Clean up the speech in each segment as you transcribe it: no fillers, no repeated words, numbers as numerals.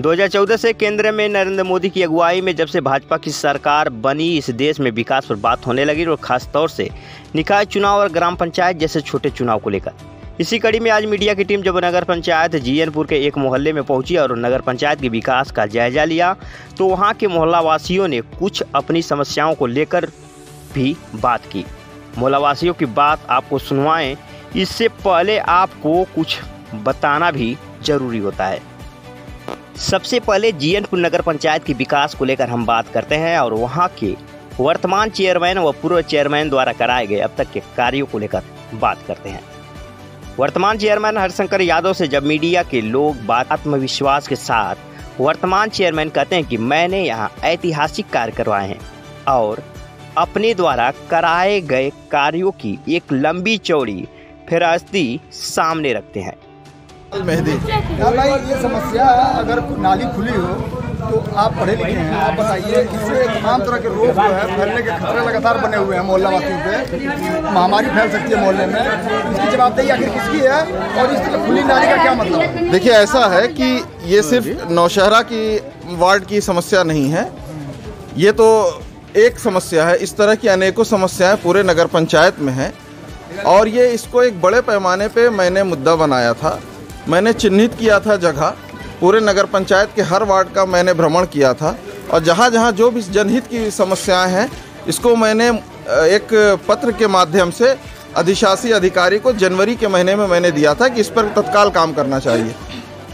2014 से केंद्र में नरेंद्र मोदी की अगुवाई में जब से भाजपा की सरकार बनी, इस देश में विकास पर बात होने लगी और खास तौर से निकाय चुनाव और ग्राम पंचायत जैसे छोटे चुनाव को लेकर। इसी कड़ी में आज मीडिया की टीम जब नगर पंचायत जीएनपुर के एक मोहल्ले में पहुंची और नगर पंचायत के विकास का जायजा लिया, तो वहां के मोहल्ला वासियों ने कुछ अपनी समस्याओं को लेकर भी बात की। मोहल्ला वासियों की बात आपको सुनवाएं, इससे पहले आपको कुछ बताना भी जरूरी होता है। सबसे पहले जीएनपुर नगर पंचायत के विकास को लेकर हम बात करते हैं और वहां के वर्तमान चेयरमैन व पूर्व चेयरमैन द्वारा कराए गए अब तक के कार्यों को लेकर बात करते हैं। वर्तमान चेयरमैन हरिशंकर यादव से जब मीडिया के लोग बात आत्मविश्वास के साथ वर्तमान चेयरमैन कहते हैं कि मैंने यहाँ ऐतिहासिक कार्य करवाए हैं और अपने द्वारा कराए गए कार्यों की एक लंबी चौड़ी फहरिस्ती सामने रखते हैं। मेहदी भाई, ये समस्या अगर नाली खुली हो तो आप पढ़े लिखे हैं, आप बताइए, इससे तमाम तरह के रोग जो है फैलने के खतरे लगातार बने हुए हैं। मोहल्ला वासियों पे महामारी फैल सकती है मोहल्ले में। इसकी जवाबदेही आखिर किसकी है और इस खुली नाली का क्या मतलब है? देखिए, ऐसा है कि ये सिर्फ नौशहरा की वार्ड की समस्या नहीं है, ये तो एक समस्या है। इस तरह की अनेकों समस्याएं पूरे नगर पंचायत में हैं और ये इसको एक बड़े पैमाने पे मैंने मुद्दा बनाया था। मैंने चिन्हित किया था जगह, पूरे नगर पंचायत के हर वार्ड का मैंने भ्रमण किया था और जहाँ जहाँ जो भी जनहित की समस्याएं हैं, इसको मैंने एक पत्र के माध्यम से अधिशासी अधिकारी को जनवरी के महीने में मैंने दिया था कि इस पर तत्काल काम करना चाहिए।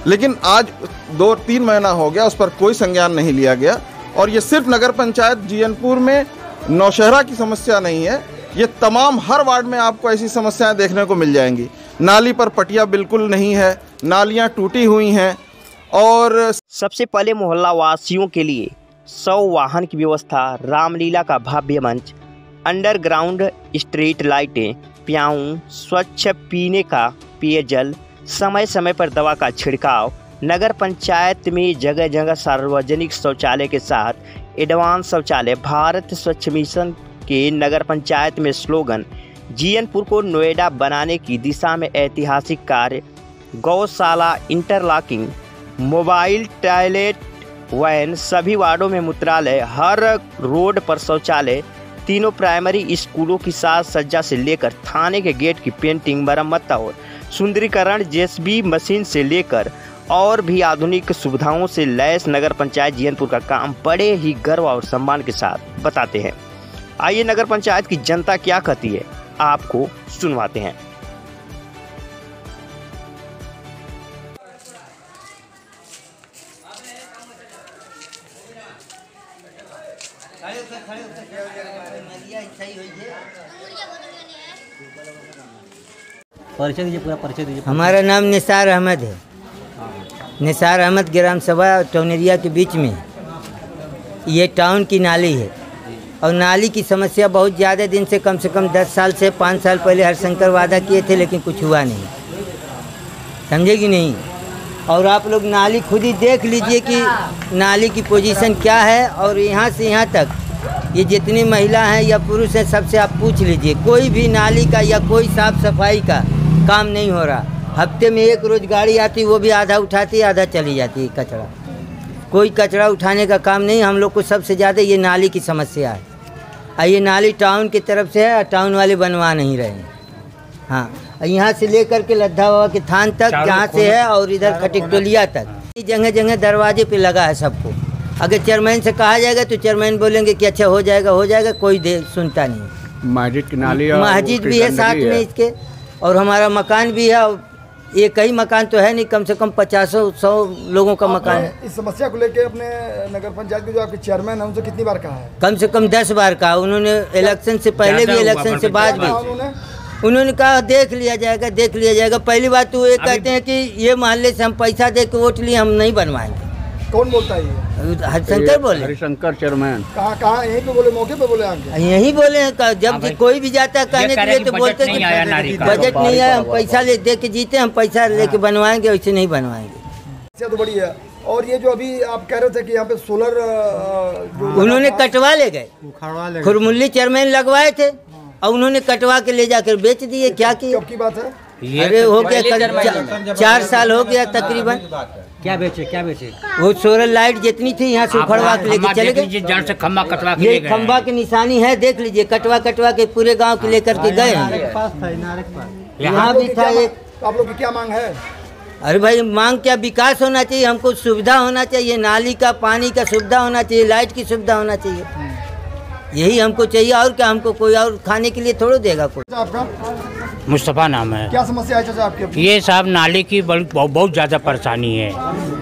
लेकिन आज 2-3 महीना हो गया, उस पर कोई संज्ञान नहीं लिया गया। और ये सिर्फ नगर पंचायत जीएनपुर में नौशहरा की समस्या नहीं है, ये तमाम हर वार्ड में आपको ऐसी समस्याएं देखने को मिल जाएंगी। नाली पर पटिया बिल्कुल नहीं है, नालियां टूटी हुई हैं। और सबसे पहले मोहल्ला वासियों के लिए 100 वाहन की व्यवस्था, रामलीला का भव्य मंच, अंडरग्राउंड स्ट्रीट लाइटें, प्याऊ, स्वच्छ पीने का पेयजल, समय समय पर दवा का छिड़काव, नगर पंचायत में जगह जगह सार्वजनिक शौचालय के साथ एडवांस शौचालय, भारत स्वच्छ मिशन के नगर पंचायत में स्लोगन, जीएनपुर को नोएडा बनाने की दिशा में ऐतिहासिक कार्य, गौशाला, इंटरलॉकिंग, मोबाइल टॉयलेट वैन, सभी वार्डों में मूत्रालय, हर रोड पर शौचालय, तीनों प्राइमरी स्कूलों की साज सज्जा से लेकर थाने के गेट की पेंटिंग, मरम्मत और सुंदरीकरण, जेसीबी मशीन से लेकर और भी आधुनिक सुविधाओं से लैस नगर पंचायत जीएनपुर का काम बड़े ही गर्व और सम्मान के साथ बताते हैं। आइए नगर पंचायत की जनता क्या कहती है, आपको सुनवाते हैं। परिचय दीजिए, पूरा परिचय दीजिए। हमारा नाम निसार अहमद है। निसार अहमद ग्राम सभा टौनेरिया के बीच में ये टाउन की नाली है और नाली की समस्या बहुत ज़्यादा दिन से कम 10 साल से 5 साल पहले हरिशंकर वादा किए थे, लेकिन कुछ हुआ नहीं, समझे कि नहीं। और आप लोग नाली खुद ही देख लीजिए कि नाली की पोजीशन क्या है और यहाँ से यहाँ तक ये जितनी महिला हैं या पुरुष हैं, सबसे आप पूछ लीजिए, कोई भी नाली का या कोई साफ़ सफाई का काम नहीं हो रहा। हफ्ते में एक रोज़ गाड़ी आती, वो भी आधा उठाती आधा चली जाती है कचरा। कोई कचरा उठाने का काम नहीं। हम लोग को सबसे ज़्यादा ये नाली की समस्या है और ये नाली टाउन की तरफ से है और टाउन वाले बनवा नहीं रहे हैं। हाँ, यहाँ से लेकर के लद्दा बाबा के थान तक जहाँ से है और इधर खटिकटोलिया तक जगह जगह दरवाजे पे लगा है सबको। अगर चेयरमैन से कहा जाएगा तो चेयरमैन बोलेंगे कि अच्छा हो जाएगा, कोई सुनता नहीं। मस्जिद की नाली, मस्जिद भी है साथ में इसके और हमारा मकान भी है। एक ही मकान तो है नहीं, कम से कम 50-100 लोगों का मकान है। इस समस्या को लेकर अपने नगर पंचायत के जो आपके चेयरमैन है उनसे कितनी बार कहा है? कम से कम 10 बार कहा। उन्होंने इलेक्शन से पहले भी, इलेक्शन से बाद भी उन्होंने कहा देख लिया जाएगा। पहली बात तो ये कहते हैं कि ये मोहल्ले से हम पैसा दे के वोट लिए, हम नहीं बनवाएंगे। कौन बोलता है ये? हरिशंकर बोले। हरिशंकर चेयरमैन कहाँ यहीं पे बोले, मौके पे बोले? आगे यहीं बोले हैं। जब कोई भी जाता है कहने के लिए तो बोलते हैं कि बजट नहीं है, हम पैसा दे के जीते, हम पैसा लेके बनवाएंगे, वैसे नहीं बनवाएंगे। तो बड़ी है। और ये जो अभी आप कह रहे थे कि यहाँ पे सोलर उन्होंने कटवा ले गए, खुरमुल्ली चेयरमैन लगवाए थे और उन्होंने कटवा के ले जाकर बेच दिए। क्या किया? कब की बात है? अरे हो गया 4 साल हो गया तकरीबन। क्या बेचे वो सोलर लाइट जितनी थी यहाँ से उखड़वा के लेके चले गए। जड़ से खम्बा कटवा के ये खम्बा की निशानी है, देख लीजिए, कटवा के पूरे गांव के लेकर के गए। यहाँ भी था एक। आप लोग की क्या मांग है? अरे भाई मांग क्या, विकास होना चाहिए, हमको सुविधा होना चाहिए, नाली का पानी का सुविधा होना चाहिए, लाइट की सुविधा होना चाहिए, यही हमको चाहिए। और क्या, हमको कोई और खाने के लिए थोड़ा देगा कोई। आपका मुस्तफ़ा नाम है। क्या समस्या है चाचा आपकी? ये साहब नाली की बहुत ज़्यादा परेशानी है।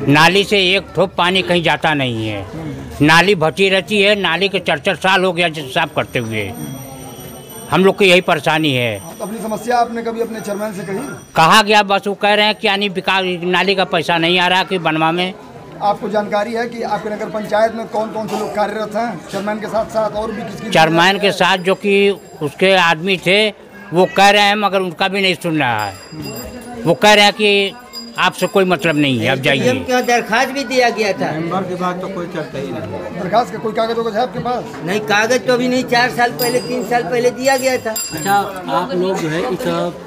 नाली से एक ठोप पानी कहीं जाता नहीं है, नाली भटी रहती है। नाली के 4 साल हो गया साफ करते हुए, हम लोग की यही परेशानी है। अपनी समस्या आपने कभी अपने चेयरमैन से कही? कहा गया, बस वो कह रहे हैं कि यानी विकास नाली का पैसा नहीं आ रहा कि बनवा में। आपको जानकारी है कि आपके नगर पंचायत में कौन कौन से लोग कार्यरत हैं चेयरमैन के साथ साथ, और भी किसकी? चेयरमैन के साथ जो कि उसके आदमी थे वो कह रहे हैं, मगर उनका भी नहीं सुन रहा है। वो कह रहे हैं कि आपसे कोई मतलब नहीं है, अब जाइए। क्या दरखास्त भी दिया गया था? के बाद तो कोई चलता ही नहीं। दरखास्त का कोई कागज वगैरह है आपके पास? नहीं, कागज तो अभी नहीं, 4 साल पहले 3 साल पहले दिया गया था। अच्छा, आप लोग जो है इस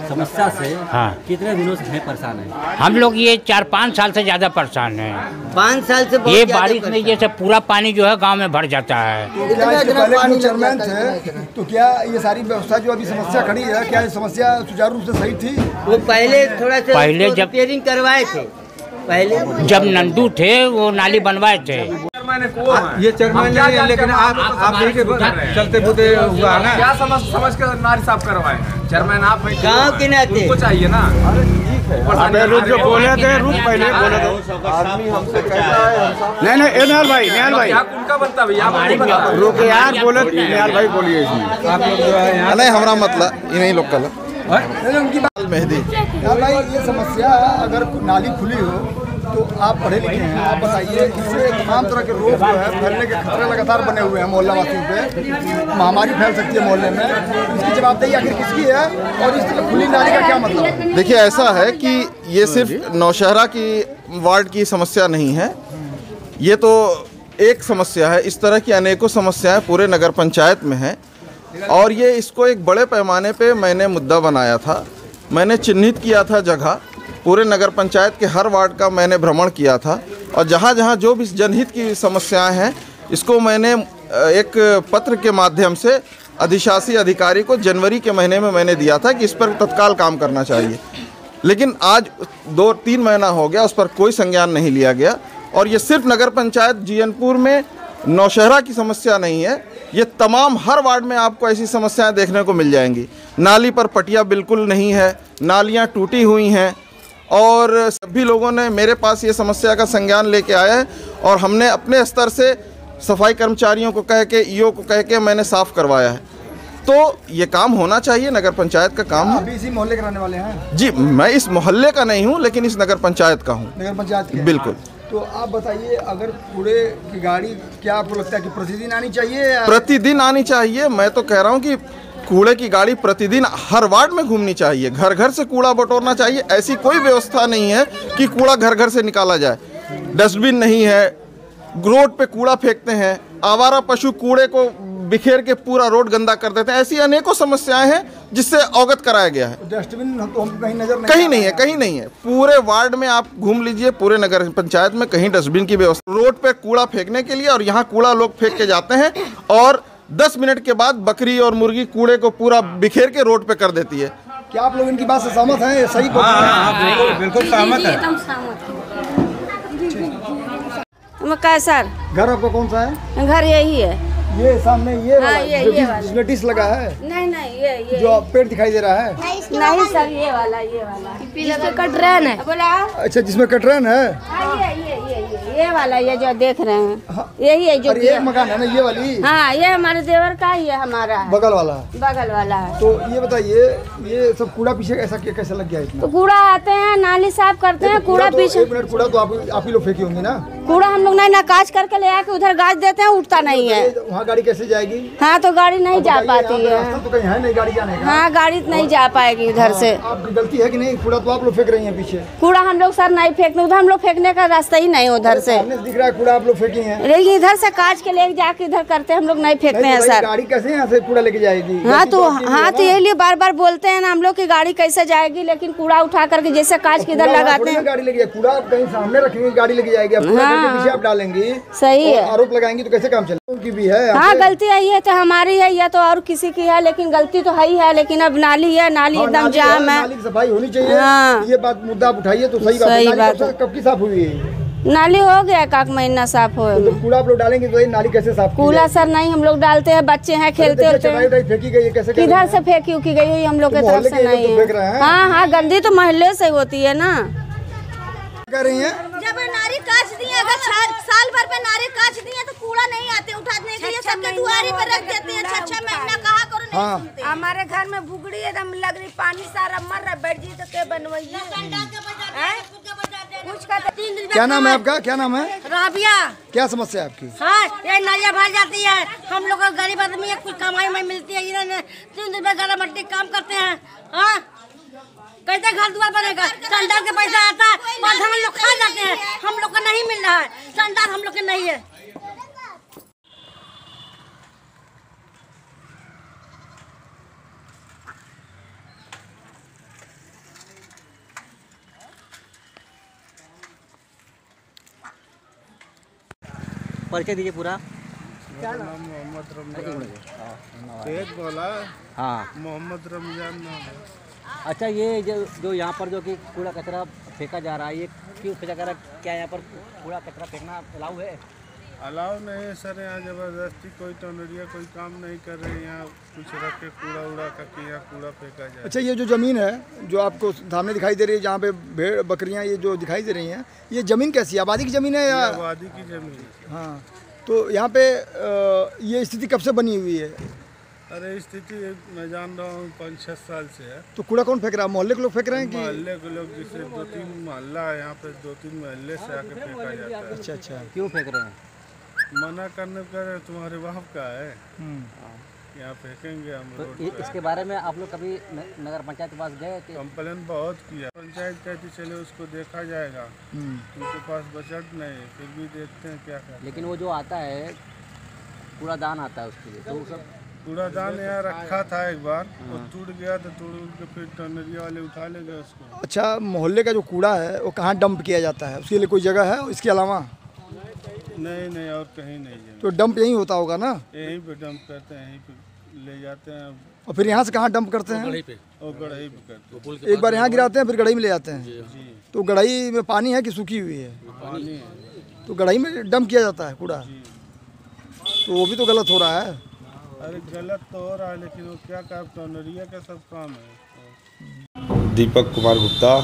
समस्या से हाँ कितने दिनों से हैं परेशान हैं? हम लोग ये 4-5 साल से ज़्यादा परेशान हैं। 5 साल से बहुत ये ज्यादा बारिश नहीं, जैसे पूरा पानी जो है गांव में भर जाता है। तो क्या इसके पहले जो चेयरमैन थे, तो क्या ये सारी व्यवस्था जो अभी समस्या खड़ी है, क्या ये समस्या सुचारू रूप से सही थी? वो पहले थोड़ा सा पहले जब रिपेयरिंग करवाए थे, पहले जब नंदू थे वो नाली बनवाए थे। ये चेयरमैन नहीं है, लेकिन आप नहीं के चलते बुते हुआ है ना। क्या समझ कर नाली साफ करवाए हैं? चेयरमैन आप हैं, गाँव के नाते उनको चाहिए ना। रुक जो बोले थे, रुक पहले बोले थे। आदमी हमसे कहता है नहीं निहाल भाई क्या उनका बनता है भैया, आप नहीं बता। रुक यार, बोले निहाल भाई बोलिए इसमें। आप लोग जो है यहाँ नहीं, हमारा मतलब ये नहीं लोग कल उनकी बात मेहदी। यार भाई, ये समस्या अगर नाली खुली हो तो आप पढ़े लिखे हैं, आप बताइए, इससे तमाम तरह के रोग जो है फैलने के खतरे लगातार बने हुए हैं मोहल्ला वासियों पे। महामारी फैल सकती है मोहल्ले में, इसकी जवाबदेही आखिर किसकी है? और इस खुली नाली का क्या मतलब है? देखिए, ऐसा है कि ये सिर्फ नौशहरा की वार्ड की समस्या नहीं है, ये तो एक समस्या है। इस तरह की अनेकों समस्याएं पूरे नगर पंचायत में हैं, और ये इसको एक बड़े पैमाने पे मैंने मुद्दा बनाया था। मैंने चिन्हित किया था जगह, पूरे नगर पंचायत के हर वार्ड का मैंने भ्रमण किया था, और जहाँ जहाँ जो भी जनहित की समस्याएं हैं, इसको मैंने एक पत्र के माध्यम से अधिशासी अधिकारी को जनवरी के महीने में मैंने दिया था कि इस पर तत्काल काम करना चाहिए। लेकिन आज 2-3 महीना हो गया, उस पर कोई संज्ञान नहीं लिया गया। और ये सिर्फ नगर पंचायत जीयनपुर में नौशहरा की समस्या नहीं है, ये तमाम हर वार्ड में आपको ऐसी समस्याएं देखने को मिल जाएंगी। नाली पर पटिया बिल्कुल नहीं है, नालियां टूटी हुई हैं, और सभी लोगों ने मेरे पास ये समस्या का संज्ञान लेके आया है, और हमने अपने स्तर से सफाई कर्मचारियों को कह के, ईओ को कह के मैंने साफ़ करवाया है। तो ये काम होना चाहिए, नगर पंचायत का काम है। अभी इसी मोहल्ले के रहने वाले हैं? जी, मैं इस मोहल्ले का नहीं हूँ, लेकिन इस नगर पंचायत का हूँ। नगर पंचायत के? बिल्कुल। तो आप बताइए, अगर कूड़े की गाड़ी क्या आपको लगता है कि प्रतिदिन आनी चाहिए या? प्रतिदिन आनी चाहिए। मैं तो कह रहा हूँ कि कूड़े की गाड़ी प्रतिदिन हर वार्ड में घूमनी चाहिए, घर घर से कूड़ा बटोरना चाहिए। ऐसी कोई व्यवस्था नहीं है कि कूड़ा घर घर से निकाला जाए। डस्टबिन नहीं है, रोड पे कूड़ा फेंकते हैं, आवारा पशु कूड़े को बिखेर के पूरा रोड गंदा कर देते हैं। ऐसी अनेकों समस्याएं हैं जिससे अवगत कराया गया है। डस्टबिन तो हमको कहीं नजर कहीं नहीं है, कहीं नहीं है। पूरे वार्ड में आप घूम लीजिए, पूरे नगर पंचायत में कहीं डस्टबिन की व्यवस्था, रोड पे कूड़ा फेंकने के लिए, और यहाँ कूड़ा लोग फेंक के जाते हैं, और 10 मिनट के बाद बकरी और मुर्गी कूड़े को पूरा बिखेर के रोड पे कर देती है। क्या आप लोग इनकी बात से सहमत हैं? ये सही बिल्कुल सहमत है। सर, घर आपका कौन सा है? घर यही है, ये सामने ये हाँ, वाला, ये वाला। जिसमें डिश लगा है? नहीं ये जो पेड़ दिखाई दे रहा है? नहीं सर, ये वाला जिसमें कटरैन है। बोला अच्छा, जिसमें कटरैन है? ये वाला, ये जो देख रहे हैं यही है जो। एक मकान है ना ये वाली? हाँ, ये हमारे देवर का ही है, हमारा है। बगल वाला? बगल वाला है। तो ये बताइए, ये सब कूड़ा पीछे ऐसा कैसे लग गया इसमें? तो कूड़ा आते हैं, नाली साफ करते हैं, कूड़ा पीछे। 1 मिनट, कूड़ा तो आप ही लोग फेंकी होंगी ना? कूड़ा हम लोग नहीं ना काज करके ले आके उधर गाज देते हैं, उठता नहीं है। वहाँ गाड़ी कैसे जाएगी? हाँ तो गाड़ी नहीं जा पाती है। तो कहीं है नहीं गाड़ी जाने का? हाँ गाड़ी नहीं जा पाएगी उधर से। आपकी गलती है कि नहीं? कूड़ा तो आप लोग फेंक रही हैं पीछे। कूड़ा हम लोग सर नहीं फेंकते, उधर हम लोग फेंकने का रास्ता ही नहीं उधर से दिख रहा है। कूड़ा आप लोग फेंकी हैं, लेकिन इधर से काज के ले जाके इधर करते हम लोग नहीं फेंकते हैं सर। गाड़ी कैसे यहाँ से कूड़ा लेके जाएगी? हाँ तो ये लिए बार बार बोलते हैं ना हम लोग की गाड़ी कैसे जाएगी, लेकिन कूड़ा उठा करके जैसे काज के इधर लगाते हैं। गाड़ी लेके कूड़ा कहीं सामने रखेंगे, गाड़ी लेके जाएगी। पीछे आप डालेंगी, सही है। आरोप लगाएंगी तो कैसे काम चलेगा? उनकी भी है। हाँ गलती यही है तो हमारी है या तो और किसी की है, लेकिन गलती तो है ही है। लेकिन अब नाली है, नाली एकदम जाम है, नाली की सफाई होनी चाहिए। हाँ। ये बात मुद्दा आप उठाइए तो सही बात है। कब की साफ हुई है नाली? हो गया 1 महीना साफ हो। तो कूड़ा आप लोग डालेंगे तो ये नाली कैसे साफ? कूड़ा सर नहीं हम लोग डालते हैं, बच्चे हैं खेलते होते हैं। फेंकी गई है कैसे? किधर से फेंकी उकी गई हुई हम लोग की तरफ से नहीं है। हाँ हाँ गंदी तो महल्ले से होती है ना। कर रही हैं जब नारी काच दिए, अगर साल भर पे नारी काच दिए तो कूड़ा नहीं आते उठाने के लिए, सबके दुआरी पर रख देते हैं। 6 महीना कहा करो नहीं सुनते। हमारे घर में भुगड़ी एकदम लग रही, पानी सारा मर रहा, बैठ जी तो क्या बनवाइए। क्या नाम है आपका? क्या नाम है? राबिया। क्या समस्या है आपकी? हाँ ये नालियाँ भर जाती है, हम लोग गरीब आदमी है, कुछ कमाई में मिलती है, इन्होंने 3 दिन में गला मट्टी काम करते हैं। हाँ कैसे घर द्वार बनेगा? संडास के पैसा आता है, हम लोग खा जाते हैं, हम लोग को नहीं मिल रहा है। संडास हम लोग के नहीं है। परिचय दीजिए पूरा। क्या नाम? मोहम्मद रमजान। बोला? हाँ मोहम्मद रमजान नाम है। अच्छा ये जो यहाँ पर जो कि कूड़ा कचरा फेंका जा रहा है, ये क्यों फेंका जा रहा है? क्या यहाँ पर कूड़ा कचरा फेंकना अलाउ है? अलाउ नहीं है सर, यहाँ ज़बरदस्ती कोई टोनरिया कोई काम नहीं कर रहे हैं। यहाँ कुछ रख के कूड़ा उड़ा करके यहाँ कूड़ा फेंका जाए। अच्छा ये जो ज़मीन है जो आपको सामने दिखाई दे रही है, जहाँ पे भेड़ बकरियाँ ये जो दिखाई दे रही हैं, ये ज़मीन कैसी है? आबादी की ज़मीन है या? आबादी की ज़मीन है। हाँ तो यहाँ पे ये स्थिति कब से बनी हुई है? अरे स्थिति मैं जान रहा हूँ 5-6 साल से है। तो कूड़ा कौन फेंक रहा है? मोहल्ले के लोग फेंक रहे हैं कि? मोहल्ले के लोग, जैसे 2-3 मोहल्ला है यहाँ पे, 2-3 मोहल्ले से आके फेंका जाता है। अच्छा अच्छा। क्यों फेंक रहे हैं? मना करने पर तुम्हारे बाप का है, यहाँ फेंकेंगे हम रोड। इसके बारे में आप लोग कभी नगर पंचायत के पास गए? कंप्लेन बहुत किया, पंचायत कहती चले उसको देखा जाएगा, उनके पास बजट नहीं, फिर भी देखते हैं क्या करते। लेकिन वो जो आता है कूड़ादान आता है उसके लिए, तो सब कूड़ादान यहाँ रखा था एक बार, वो टूट गया तो तोड़ के फिर टनरिया वाले उठा ले गए उसको। अच्छा मोहल्ले का जो कूड़ा है वो कहाँ डंप किया जाता है? उसके लिए कोई जगह है इसके अलावा? नहीं और कहीं नहीं है। तो डंप यहीं होता होगा ना? यहीं पे डंप करते हैं, यहीं पे ले जाते हैं। और फिर यहाँ से कहाँ डंप करते हैं? गढ़ई पे करते हैं। एक बार यहाँ गिराते हैं फिर गढ़ई में ले जाते हैं। तो गढ़ई में पानी है कि सूखी हुई है? पानी है। तो गढ़ई में डंप किया जाता है कूड़ा, तो वो भी तो गलत हो रहा है। अरे गलत तो हो रहा है, लेकिन वो क्या काम, टोनरिया का सब काम है। दीपक कुमार गुप्ता,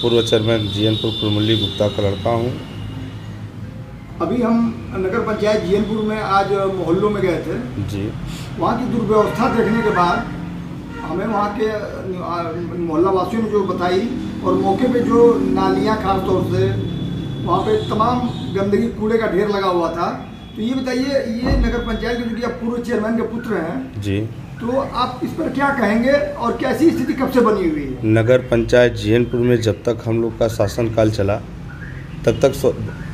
पूर्व चेयरमैन जीएनपुर कुरमुली गुप्ता का लड़का हूँ। अभी हम नगर पंचायत जीएनपुर में आज मोहल्लों में गए थे जी। वहाँ की दुर्व्यवस्था देखने के बाद हमें वहाँ के मोहल्ला वासियों ने जो बताई, और मौके पे जो नालियाँ खास तौर से वहाँ पे तमाम गंदगी कूड़े का ढेर लगा हुआ था। तो ये बताइए, ये नगर पंचायत के जो आप पूर्व चेयरमैन के पुत्र हैं जी, तो आप इस पर क्या कहेंगे और कैसी स्थिति कब से बनी हुई है? नगर पंचायत जीएनपुर में जब तक हम लोग का शासनकाल चला तब तक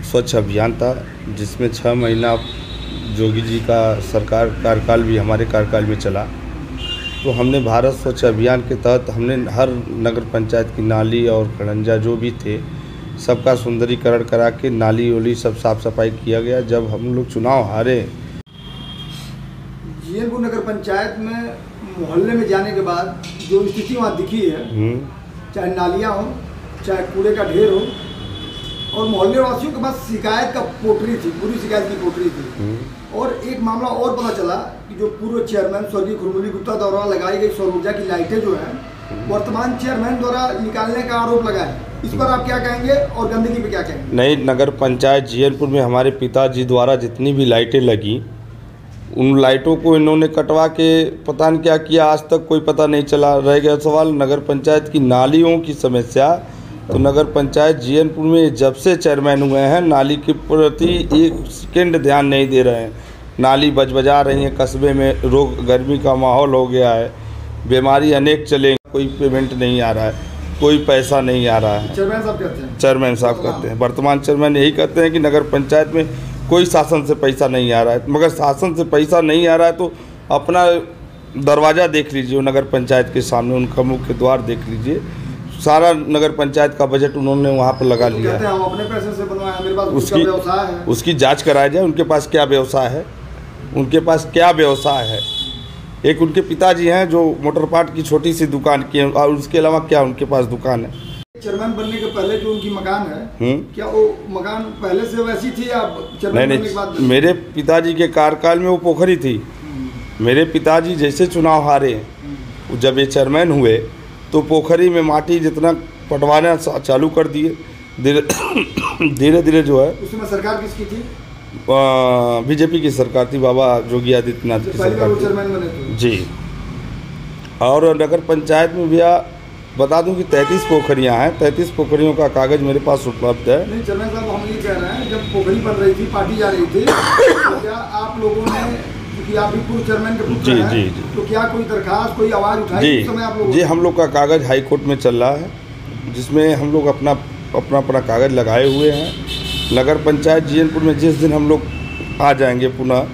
स्वच्छ अभियान था, जिसमें 6 महीना जोगी जी का सरकार कार्यकाल भी हमारे कार्यकाल में चला। तो हमने भारत स्वच्छ अभियान के तहत हमने हर नगर पंचायत की नाली और खड़ंजा जो भी थे सबका सुंदरीकरण करा के नाली वाली सब साफ सफाई किया गया। जब हम लोग चुनाव हारे, जीएनपुर नगर पंचायत में मोहल्ले में जाने के बाद जो स्थिति वहाँ दिखी है, चाहे नालियाँ हो चाहे कूड़े का ढेर हो, और मोहल्ले वासियों के पास शिकायत का पोटरी थी, पूरी शिकायत की पोटरी थी। और एक मामला और पता चला कि जो पूर्व चेयरमैन स्वर्गीय कुरमुली गुप्ता द्वारा लगाई गई सौर ऊर्जा की लाइटें जो हैं वर्तमान चेयरमैन द्वारा निकालने का आरोप लगा है। इस पर आप क्या कहेंगे और गंदगी पे क्या कहेंगे? नई नगर पंचायत जीएनपुर में हमारे पिताजी द्वारा जितनी भी लाइटें लगी, उन लाइटों को इन्होंने कटवा के पता नहीं क्या किया, आज तक कोई पता नहीं चला। रह गया सवाल नगर पंचायत की नालियों की समस्या, तो नगर पंचायत जीएनपुर में जब से चेयरमैन हुए हैं नाली के प्रति एक सेकंड ध्यान नहीं दे रहे हैं। नाली बजा रही है, कस्बे में रोग गर्मी का माहौल हो गया है, बीमारी अनेक चलेंगे, कोई पेमेंट नहीं आ रहा है, कोई पैसा नहीं आ रहा है। चेयरमैन साहब कहते हैं, चेयरमैन साहब कहते हैं, वर्तमान चेयरमैन यही कहते हैं कि नगर पंचायत में कोई शासन से पैसा नहीं आ रहा है। मगर शासन से पैसा नहीं आ रहा है तो अपना दरवाज़ा देख लीजिए, नगर पंचायत के सामने उनका मुख्य द्वार देख लीजिए, सारा नगर पंचायत का बजट उन्होंने वहाँ पर लगा लिया है। हम अपने पैसे से बनवाया, मेरे पास उसका व्यवसाय है। उसकी जांच कराया जाए, उनके पास क्या व्यवसाय है, उनके पास क्या व्यवसाय है। एक उनके पिताजी हैं जो मोटर पार्ट की छोटी सी दुकान की है, और उसके अलावा क्या उनके पास दुकान है। चेयरमैन बनने के पहले जो उनकी मकान है, क्या वो मकान पहले से वैसी थी या चेयरमैन बनने के बाद? मेरे पिताजी के कार्यकाल में वो पोखरी थी। मेरे पिताजी जैसे चुनाव हारे, जब ये चेयरमैन हुए तो पोखरी में माटी जितना पटवाना चालू कर दिए। धीरे धीरे जो है, उसमें सरकार किसकी थी? बीजेपी की सरकार थी, बाबा योगी आदित्यनाथ की सरकार थी जी। और नगर पंचायत में भैया बता दूं कि 33 पोखरियां हैं, 33 पोखरियों का कागज मेरे पास उपलब्ध है। नहीं चेयरमैन साहब, हम ये कह रहे हैं जब पोखरी बन रही थी, पार्टी जा रही थी, तो क्या आप लोगों ने, क्योंकि आप भी पूर्व चेयरमैन के पुत्र हैं, जी, तो क्या कोई दरखास्त, कोई आवाज़ उठाई उस समय आप लोगों? जी, हम लोग का कागज हाई कोर्ट में चल रहा है, जिसमें हम लोग अपना कागज लगाए हुए हैं। नगर पंचायत जीएनपुर में जिस दिन हम लोग आ जाएंगे, पुनः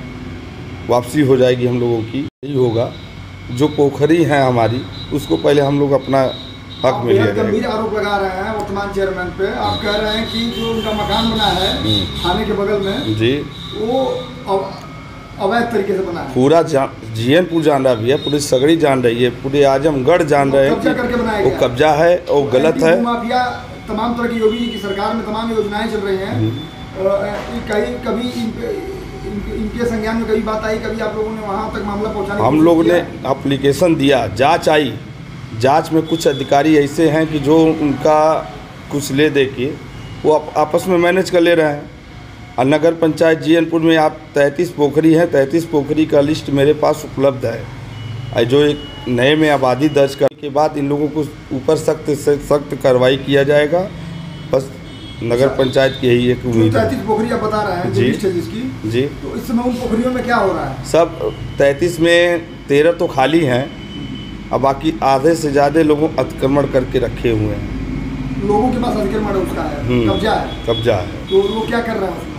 वापसी हो जाएगी हम लोगों की, यही होगा। जो पोखरी है हमारी, उसको पहले हम लोग अपना हक में लिया जाएगा। गंभीर आरोप लगा रहे हैं वर्तमान चेयरमैन पे। आप कह रहे हैं कि जो उनका मकान बना है थाने के बगल में जी, वो अवैध तरीके से बना है। पूरा जीएनपुर जान रहा भी है, पूरी सगड़ी जान रही है, पूरे आजमगढ़ जान रहे हैं वो कब्जा है और गलत है। माफिया तमाम तरह की योगी जी की सरकार में तमाम योजनाएं चल रही हैं। कभी इनके संज्ञान में कभी बात आई, कभी आप लोगों ने वहाँ तक मामला पहुँचाने? हम लोग ने एप्लीकेशन दिया, जांच आई, जांच में कुछ अधिकारी ऐसे हैं कि जो उनका कुछ ले दे के वो आपस में मैनेज कर ले रहे हैं। और नगर पंचायत जीएनपुर में आप 33 पोखरी हैं, 33 पोखरी का लिस्ट मेरे पास उपलब्ध है। जो एक नए में आबादी दर्ज करने के बाद इन लोगों को ऊपर सख्त से सख्त कार्रवाई किया जाएगा। बस नगर पंचायत की यही एक उम्मीद है। 33 पोखरी आप बता रहे हैं जी, जिसकी जी, तो इस समय उन पोखरियों में क्या हो रहा है? सब 33 में 13 तो खाली हैं, अब बाकी आधे से ज़्यादा लोगों अतिक्रमण करके रखे हुए हैं। लोगों के पास अतिक्रमण उसका है, कब्जा है। कब्जा है, तो वो क्या कर रहे हैं?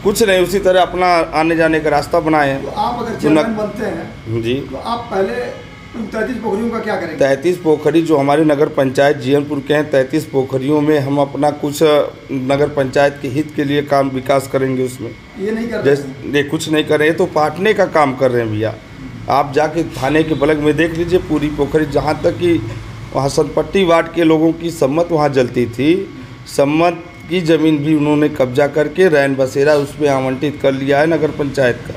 कुछ नहीं, उसी तरह अपना आने जाने का रास्ता बनाए हैं। तो आप अगर चेयरमैन बनते हैं जी, तो आप पहले 33 पोखरियों का क्या करेंगे? 33 पोखरी जो हमारे नगर पंचायत जीएनपुर के हैं, 33 पोखरियों में हम अपना कुछ नगर पंचायत के हित के लिए काम विकास करेंगे। उसमें ये नहीं कर रहे, कुछ नहीं कर रहे हैं, तो पाटने का काम कर रहे हैं भैया। आप जाके थाने के बलग में देख लीजिए, पूरी पोखरी, जहाँ तक कि वहाँ सनपट्टी वार्ड के लोगों की सम्मत वहाँ जलती थी, सम्मत की ज़मीन भी उन्होंने कब्जा करके रैन बसेरा उसमें आवंटित कर लिया है नगर पंचायत का।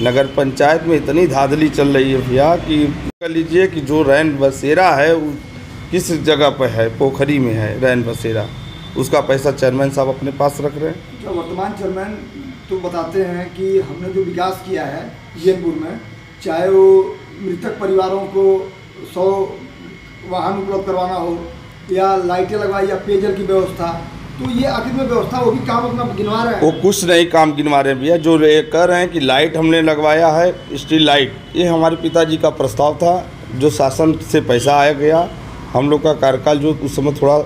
नगर पंचायत में इतनी धांधली चल रही है भैया कि कर लीजिए कि जो रैन बसेरा है किस जगह पर है, पोखरी में है रैन बसेरा, उसका पैसा चेयरमैन साहब अपने पास रख रहे हैं। जो वर्तमान चेयरमैन तो बताते हैं कि हमने जो विकास किया है जीएनपुर में, चाहे वो मृतक परिवारों को 100 वाहन उपलब्ध करवाना हो, या लाइटें लगवाई, या पेयजल की व्यवस्था, तो ये आखिर में व्यवस्था वो भी काम अपना गिनवा रहे हैं। वो कुछ नहीं काम गिनवा रहे हैं भैया। जो कह रहे हैं कि लाइट हमने लगवाया है, स्ट्रीट लाइट, ये हमारे पिताजी का प्रस्ताव था, जो शासन से पैसा आया गया। हम लोग का कार्यकाल जो उस समय थोड़ा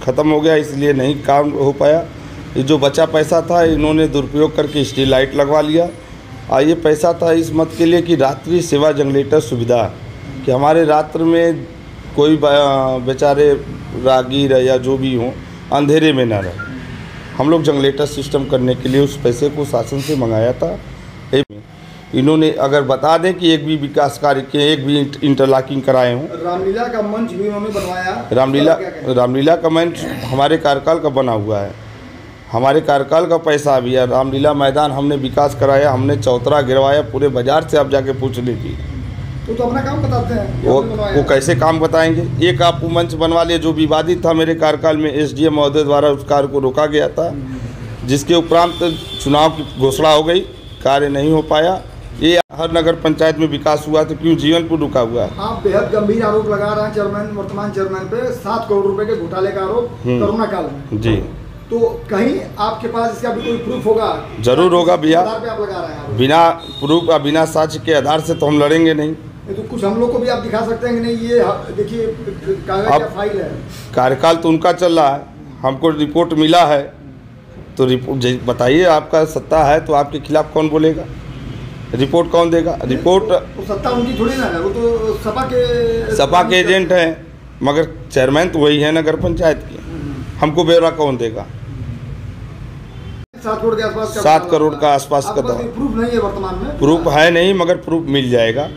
ख़त्म हो गया, इसलिए नहीं काम हो पाया। ये जो बचा पैसा था इन्होंने दुरुपयोग करके स्ट्रीट लाइट लगवा लिया। और ये पैसा था इस मत के लिए कि रात्रि सेवा जनरेटर सुविधा, कि हमारे रात्र में कोई बेचारे राहगीर या जो भी हों अंधेरे में ना रहे। हम लोग जनरेटर सिस्टम करने के लिए उस पैसे को शासन से मंगाया था। इन्होंने अगर बता दें कि एक भी विकास कार्य के, एक भी इंटरलॉकिंग कराए हों। रामलीला का मंच भी उन्होंने बनवाया। रामलीला का मंच हमारे कार्यकाल का बना हुआ है, हमारे कार्यकाल का पैसा भी है। रामलीला मैदान हमने विकास कराया, हमने चौतरा गिरवाया, पूरे बाजार से आप जाके पूछ लीजिए। तो अपना काम बताते हैं वो कैसे काम बताएंगे। एक आप मंच बनवा लिए जो विवादित था मेरे कार्यकाल में, एसडीएम महोदय द्वारा उस कार्य को रोका गया था, जिसके उपरांत चुनाव की घोषणा हो गई, कार्य नहीं हो पाया। ये हर नगर पंचायत में विकास हुआ तो क्यों जीवनपुर रुका हुआ है? आप बेहद गंभीर आरोप लगा रहे हैं चेयरमैन, वर्तमान चेयरमैन पे 7 करोड़ रुपए के घोटाले का आरोप कोरोना काल में। जी, तो कहीं आपके पास इसका भी कोई प्रूफ होगा? जरूर होगा भैया। पे आप लगा रहे हैं बिना प्रूफ या बिना साक्ष्य के आधार से तो हम लड़ेंगे नहीं। तो कुछ हम लोग को भी आप दिखा सकते हैं कि नहीं ये देखिए कागज का फाइल है। कार्यकाल तो उनका चल रहा है, हमको रिपोर्ट मिला है तो रिपोर्ट बताइए, आपका सत्ता है तो आपके खिलाफ कौन बोलेगा? रिपोर्ट कौन देगा? रिपोर्ट तो सत्ता उनकी थोड़ी ना है, वो तो सपा के एजेंट हैं, मगर चेयरमैन तो वही है नगर पंचायत की। हमको ब्यौरा कौन देगा? 7 करोड़ के आसपास 7 करोड़ का आसपास का दवा। प्रूफ नहीं है वर्तमान में? प्रूफ है नहीं, मगर प्रूफ मिल जाएगा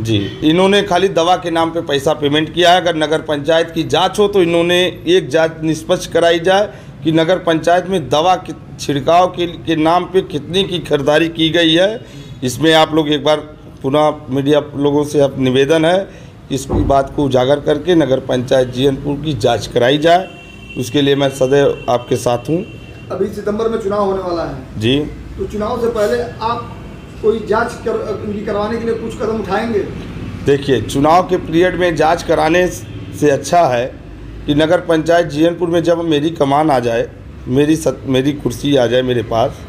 जी। इन्होंने खाली दवा के नाम पे पैसा पेमेंट किया है। अगर नगर पंचायत की जांच हो तो इन्होंने एक जांच निष्पक्ष कराई जाए कि नगर पंचायत में दवा के छिड़काव के नाम पे कितनी की खरीदारी की गई है। इसमें आप लोग एक बार पुनः मीडिया लोगों से अब निवेदन है, इसकी बात को उजागर करके नगर पंचायत जीवनपुर की जाँच कराई जाए। उसके लिए मैं सदैव आपके साथ हूँ। अभी सितंबर में चुनाव होने वाला है जी, तो चुनाव से पहले आप कोई जांच करवाने के लिए कुछ कदम उठाएंगे? देखिए, चुनाव के पीरियड में जांच कराने से अच्छा है कि नगर पंचायत जीवनपुर में जब मेरी कमान आ जाए, मेरी कुर्सी आ जाए मेरे पास,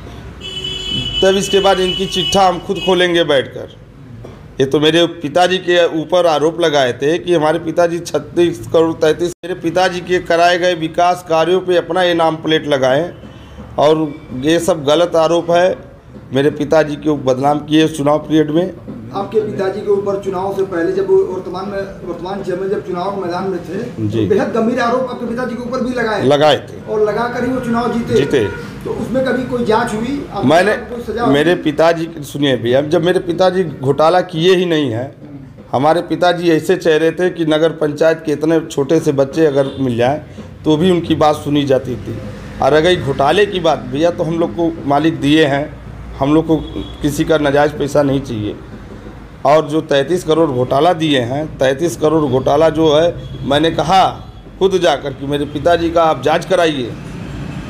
तब इसके बाद इनकी चिट्ठा हम खुद खोलेंगे बैठकर। ये तो मेरे पिताजी के ऊपर आरोप लगाए थे कि हमारे पिताजी 36 करोड़ 33 मेरे पिताजी के कराए गए विकास कार्यों पे अपना ये नाम प्लेट लगाएं, और ये सब गलत आरोप है। मेरे पिताजी को बदनाम किए चुनाव पीरियड में। आपके पिताजी के ऊपर चुनाव से पहले जब वर्तमान चेयरमैन जब चुनाव मैदान में थे तो बेहद गंभीर आरोप आपके पिताजी के ऊपर भी लगाए थे, और लगाकर ही वो चुनाव जीते। तो उसमें कभी कोई जांच हुई? मेरे पिताजी, सुनिए भैया, जब मेरे पिताजी घोटाला किए ही नहीं है, हमारे पिताजी ऐसे चेहरे थे कि नगर पंचायत के इतने छोटे से बच्चे अगर मिल जाए तो भी उनकी बात सुनी जाती थी। और अगर घोटाले की बात भैया, तो हम लोग को मालिक दिए हैं, हम लोग को किसी का नाजायज़ पैसा नहीं चाहिए। और जो 33 करोड़ घोटाला दिए हैं, 33 करोड़ घोटाला जो है, मैंने कहा खुद जाकर कि मेरे पिताजी का आप जांच कराइए।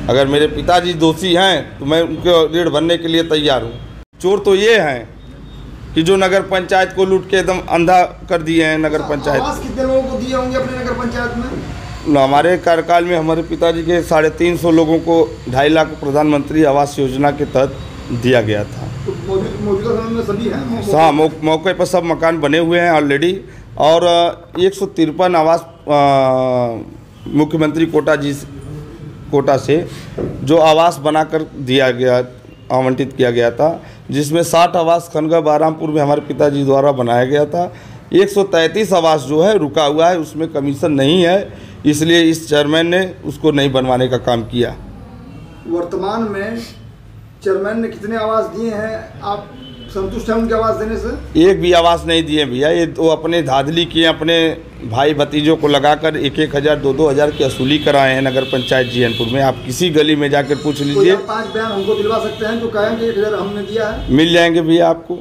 अगर मेरे पिताजी दोषी हैं तो मैं उनके ऋण भरने के लिए तैयार हूँ। चोर तो ये हैं कि जो नगर पंचायत को लूट के एकदम अंधा कर दिए हैं। नगर पंचायत आवास कितने लोगों को दिए होंगे अपने नगर पंचायत में? हमारे कार्यकाल में हमारे पिताजी के 350 लोगों को 2.5 लाख प्रधानमंत्री आवास योजना के तहत दिया गया था। तो मौजूदा समय में सभी हैं? हाँ, मौके पर सब मकान बने हुए हैं ऑलरेडी। और 153 आवास मुख्यमंत्री कोटा से जो आवास बनाकर दिया गया, आवंटित किया गया था, जिसमें 60 आवास खनगा बहरामपुर में हमारे पिताजी द्वारा बनाया गया था। 133 आवास जो है रुका हुआ है, उसमें कमीशन नहीं है, इसलिए इस चेयरमैन ने उसको नहीं बनवाने का काम किया। वर्तमान में चेयरमैन ने कितने आवास दिए हैं? आप संतुष्ट हैं उनके आवास देने से? एक भी आवास नहीं दिए भैया। ये तो अपने धाधली किए, अपने भाई भतीजों को लगाकर 1-1 हज़ार 2-2 हज़ार की वसूली कराए हैं नगर पंचायत जीवनपुर में। आप किसी गली में जाकर पूछ लीजिए। 5 बयान हमको दिलवा सकते हैं जो कहेंगे 1 हज़ार हमने दिया है? मिल जाएंगे भैया आपको।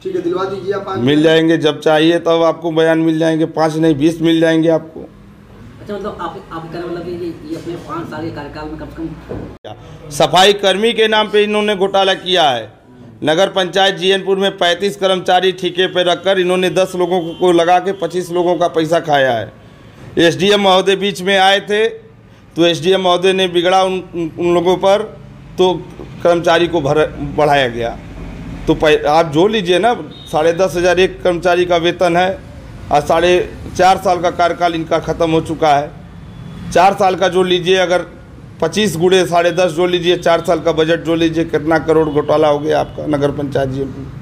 ठीक है, दिलवा दीजिए आप। 5 मिल जाएंगे, जब चाहिए तब आपको बयान मिल जाएंगे। 5 नहीं 20 मिल जाएंगे आपको। अच्छा, मतलब आप ये अपने 5 साल के कार्यकाल में कम से कम सफाई कर्मी के नाम पे इन्होंने घोटाला किया है। नगर पंचायत जीवनपुर में 35 कर्मचारी ठेके पे रखकर इन्होंने 10 लोगों को लगा के 25 लोगों का पैसा खाया है। एसडीएम महोदय बीच में आए थे तो एसडीएम महोदय ने बिगड़ा उन लोगों पर, तो कर्मचारी को बढ़ाया गया। तो आप जोड़ लीजिए ना, 10,500 एक कर्मचारी का वेतन है और 4.5 साल का कार्यकाल इनका ख़त्म हो चुका है। 4 साल का जोड़ लीजिए, अगर 25 गुणे 10.5 जोड़ लीजिए, 4 साल का बजट जोड़ लीजिए, कितना करोड़ घोटाला हो गया आपका नगर पंचायत जीवनपुर।